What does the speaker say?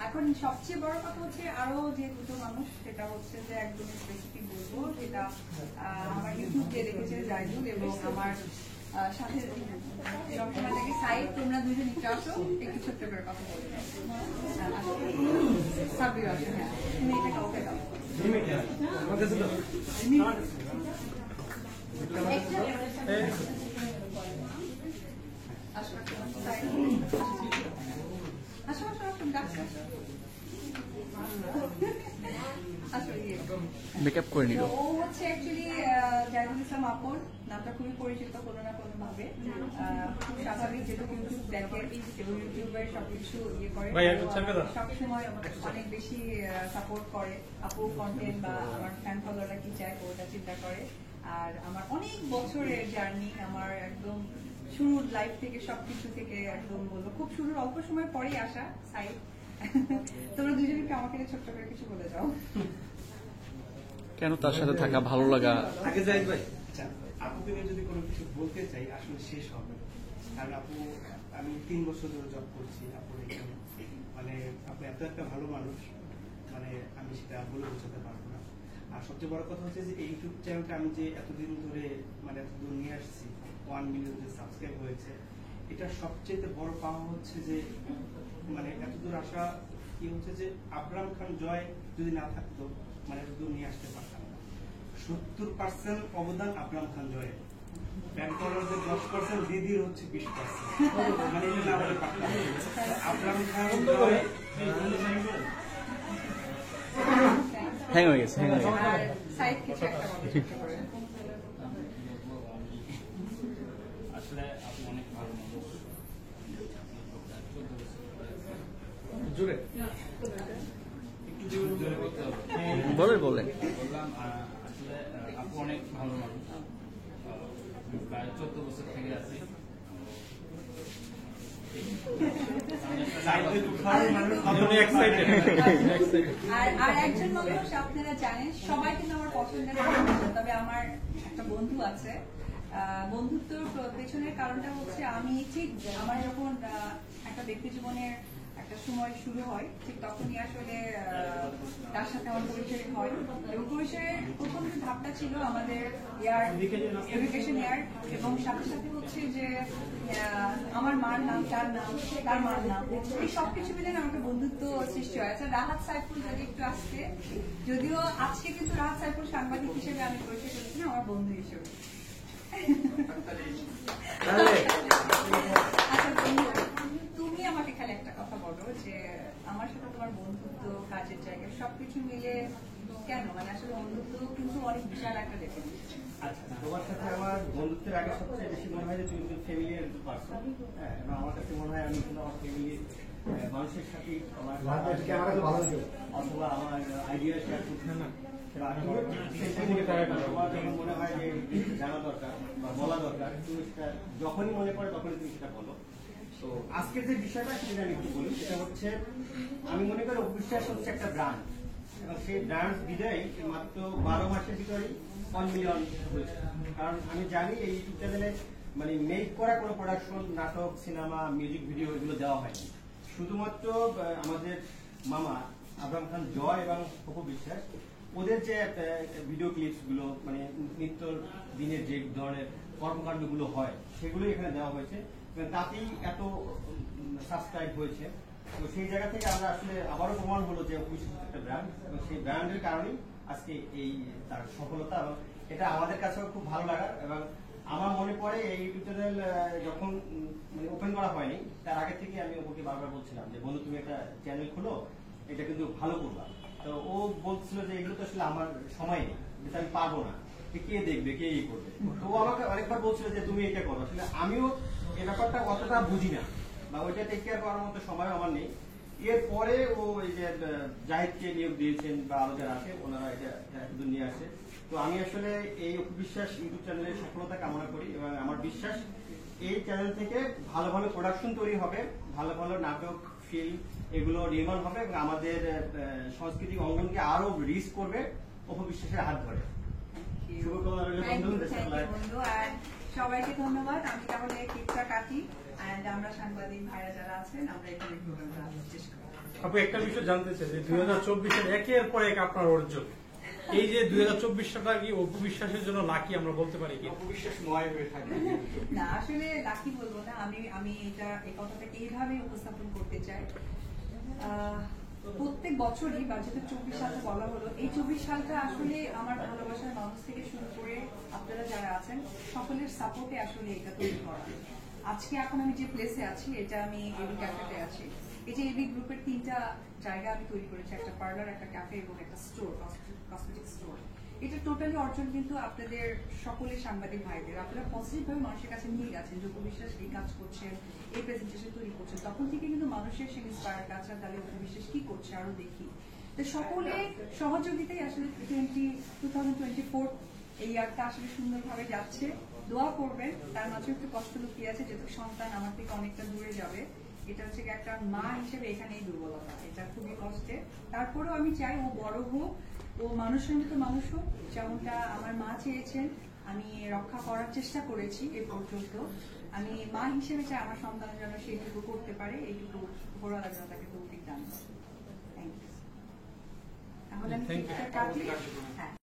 এখন সবচেয়ে বড় কথা হচ্ছে আরো যে দুটো মানুষ, সেটা হচ্ছে যে একদমই স্পেসিফিক বলবো, যেটা আমার ইউটিউব যে দেখেছে জাইদুল এবং আমার সাথে সবসময় থেকে সাইড, তোমরা দুজন একটু আসো, একটু ছোট্ট করে কথা বলে সাব্বির আসো। হ্যাঁ, তুমি এটা কাউকে দাও। মেকআপ করে নিল। ও হচ্ছে অ্যাকচুয়ালি জাইদুল ইসলাম আপন, নামটা খুবই পরিচিত কোনো না কোনো ভাবে, খুব স্বাভাবিক, যেহেতু ইউটিউব দেখে এবং ইউটিউবের সবকিছু ইয়ে করে, সবসময় অনেক বেশি সাপোর্ট করে আপু কন্টেন্ট বা আমার ফ্যান ফলোয়াররা কি চায় ওটা চিন্তা করে। আর আমার অনেক বছরের জার্নি, আমার একদম শুরুর লাইফ থেকে সবকিছু থেকে একদম বলবো খুব শুরুর অল্প সময় পরেই আসা সাইড। তোমরা দুজনকে আমাকে ছোট্ট করে কিছু বলে যাও, কেন তার সাথে থাকা ভালো লাগা। আগে যাই ভাই, আচ্ছা আপুকে নিয়ে যদি কোনো কিছু বলতে চাই আসলে শেষ হবে, কারণ আপু আমি 3 বছর ধরে জব করছি আপুর এখানে, মানে আপু এত একটা ভালো মানুষ, মানে আমি সেটা বলে বোঝাতে পারবো না। আর সবচেয়ে বড় কথা হচ্ছে যে এই ইউটিউব চ্যানেলটা আমি যে এতদিন ধরে মানে এতদূর নিয়ে আসছি, 1 মিলিয়ন যে সাবস্ক্রাইব হয়েছে, এটা সবচেয়ে বড় পাওয়া হচ্ছে যে মানে এতদূর আসা কি হচ্ছে যে আবরাম খান জয় যদি না থাকতো মানে এতদূর নিয়ে আসতে পারতাম না। 70% অবদান আবরাম খান জয়ের, ব্যাংকরদের 10%, দিদির হচ্ছে 20%, মানে এটা না বলে পারতাম। আবরাম খান জয় হ্যাং হয়ে গেছে, হ্যাং হয়ে গেছে। আর সাইড কিছু একটা বলো ছোট্ট করে। আসলে আপনি অনেক ভালো মানুষ, জোরে বলে বলে বললাম আসলে আপু অনেক ভালো মানুষ, প্রায় 14 বছর থেকে আছি। আর একজন মানুষ আপনারা জানেন, সবাই কিন্তু আমার পছন্দের মানুষ, তবে আমার একটা বন্ধু আছে। বন্ধুত্বর পেছনের কারণটা হচ্ছে আমি ঠিক আমার যখন একটা ব্যক্তি জীবনের একটা সময় শুরু হয়, ঠিক তখনই আসলে তার সাথে আমার পরিচয় হয়, এবং পরিচয়ের প্রথম যে ধাপটা ছিল আমাদের এডুকেশন ইয়ার, এবং সাথে সাথে হচ্ছে যে আমার মার নাম, তার নাম, তার মার নাম, এই সবকিছু মিলে আমাকে বন্ধুত্ব সৃষ্টি হয়। আচ্ছা, রাহাত সাইফুল যদি একটু আসছে, যদিও আজকে কিন্তু রাহাত সাইফুল সাংবাদিক হিসেবে আমি পরিচয় করেছি না, আমার বন্ধু হিসেবে। আচ্ছা বন্ধু, তুমি আমাকে খালি একটা কথা বলো যে আমার সাথে তোমার বন্ধুত্ব, কাজের জায়গায় সবকিছু মিলে কেন, মানে আসলে বন্ধুত্ব কিন্তু অনেক বিশাল একটা ডেফিনেশন। আচ্ছা, তোমার সাথে আমার বন্ধুত্বের আগে সবচেয়ে বেশি মনে হয় যে তুমি ফ্যামিলিয়ার পার্সন, হ্যাঁ, এবং আমার কাছে মনে হয় আমি কিন্তু আমার ফ্যামিলির মানুষের সাথে আমার অথবা আমার আইডিয়া শেয়ার করছি না, মনে হয় যে জানা দরকার বা বলা দরকার, তুমি সেটা যখনই মনে পড়ে তখনই তুমি সেটা বলো। তো আজকের যে বিষয়টা সেটা আমি একটু বলি, সেটা হচ্ছে আমি মনে করি অবিশ্বাস হচ্ছে একটা ব্র্যান্ড, এবং সেই ব্র্যান্ড বিদায় মাত্র 12 মাসের ভিতরেই 1 মিলিয়ন হয়েছে। কারণ আমি জানি এই ইউটিউব চ্যানেলে মানে মেক করা কোনো প্রোডাকশন, নাটক, সিনেমা, মিউজিক ভিডিও এগুলো দেওয়া হয়নি, শুধুমাত্র আমাদের মামা আবরাম খান জয় এবং অপু বিশ্বাস ওদের যে ভিডিও ক্লিপস গুলো, মানে নিত্য দিনের যে ধরনের কর্মকাণ্ড গুলো হয় সেগুলো এখানে দেওয়া হয়েছে, তাতেই এত সাবস্ক্রাইব হয়েছে। তো সেই জায়গা থেকে আমরা আসলে আবারও প্রমাণ হলো যে অবিশ্বাস একটা ব্র্যান্ড, এবং সেই ব্র্যান্ডের কারণেই আজকে এই তার সফলতা, এবং এটা আমাদের কাছেও খুব ভালো লাগার। এবং আমার মনে পড়ে এই ইউটিউব চ্যানেল যখন মানে ওপেন করা হয়নি তার আগে থেকে আমি ওকে বারবার বলছিলাম যে বন্ধু তুমি একটা চ্যানেল খুলো, এটা কিন্তু ভালো করবা। তো ও বলছিল যে এগুলো তো আসলে আমার সময় নেই, যেটা আমি পারবো না, কে দেখবে, কে ই করবে। তো ও আমাকে অনেকবার বলছিল যে তুমি এটা করো, আসলে আমিও এই ব্যাপারটা অতটা বুঝি না বা ওইটা টেক কেয়ার করার মতো সময় আমার নেই। এরপরে ও এই যে জাহিদকে নিয়োগ দিয়েছেন বা আরো যারা আছে ওনারা এটা নিয়ে আসে। তো আমি আসলে এই অপবিশ্বাস ইউটিউব চ্যানেলের সফলতা কামনা করি, এবং আমার বিশ্বাস এই চ্যানেল থেকে ভালো ভালো প্রোডাকশন তৈরি হবে, ভালো ভালো নাটক, ফিল্ম এগুলো নির্মাণ হবে, এবং আমাদের সাংস্কৃতিক অঙ্গনকে আরো রিচ করবে অপবিশ্বাসের হাত ধরে। সবাইকে ধন্যবাদ। আমি তাহলে কেকটা কাটি, আমরা সাংবাদিক ভাইরা যারা আছেন আমরা এখানে শেষ করি। আপু একটা বিষয় জানতে চাই যে 2024-এর একের পর এক আপনার অর্জন, এই যে 2024 সালটা কি অপু বিশ্বাসের জন্য লাকি আমরা বলতে পারি কি? অপবিশ্বাস নয় হয়ে থাকবে। না আসলে লাকি বলবো না, আমি এই কথাটাকে এইভাবে উপস্থাপন করতে চাই। প্রত্যেক বছরই বা যেহেতু 24 সালটা বলা হলো, এই 24 সালটা আসলে আমার ভালোবাসার মানুষ থেকে শুরু করে আপনারা যারা আছেন সকলের সাপোর্টে আসলে এটা তৈরি করা। আজকে এখন আমি যে প্লেসে আছি, এটা আমি এবি ক্যাফেতে আছি। এই যে এবি গ্রুপের 3টা জায়গা আমি তৈরি করেছি, একটা পার্লার, একটা ক্যাফে এবং একটা স্টোর, কসমেটিক স্টোর। এটা টোটালি অর্জন কিন্তু আপনাদের সকলের সাংবাদিক ভাইদের, আপনারা পজিটিভ ভাবে মানুষের কাছে নিয়ে গেছেন যে অপু বিশ্বাস এই কাজ করছেন, এই প্রেজেন্টেশন তৈরি করছেন, তখন থেকে কিন্তু মানুষের সে ইন্সপায়ার কাছে তাহলে অপু বিশ্বাস কি করছে আরো দেখি। তো সকলে সহযোগিতাই আসলে 2024 এই ইয়ারটা আসলে সুন্দরভাবে যাচ্ছে। দোয়া করবেন, তার মাঝে একটু কষ্ট লুকিয়ে আছে, যেহেতু সন্তান আমার থেকে অনেকটা দূরে যাবে। এটা হচ্ছে একটা মা হিসেবে এখানেই দুর্বলতা, এটা খুবই কষ্টে। তারপরেও আমি চাই ও বড় হোক, ও মানুষের মতো মানুষ হোক, যেমনটা আমার মা চেয়েছেন। আমি রক্ষা করার চেষ্টা করেছি এ পর্যন্ত। আমি মা হিসেবে চাই আমার সন্তান যেন সেইটুকু করতে পারে, এইটুকু উপরওয়ালা যেন তাকে তৌফিক দান করে। Thank you. তাহলে আমি Thank you. কাটলি। হ্যাঁ।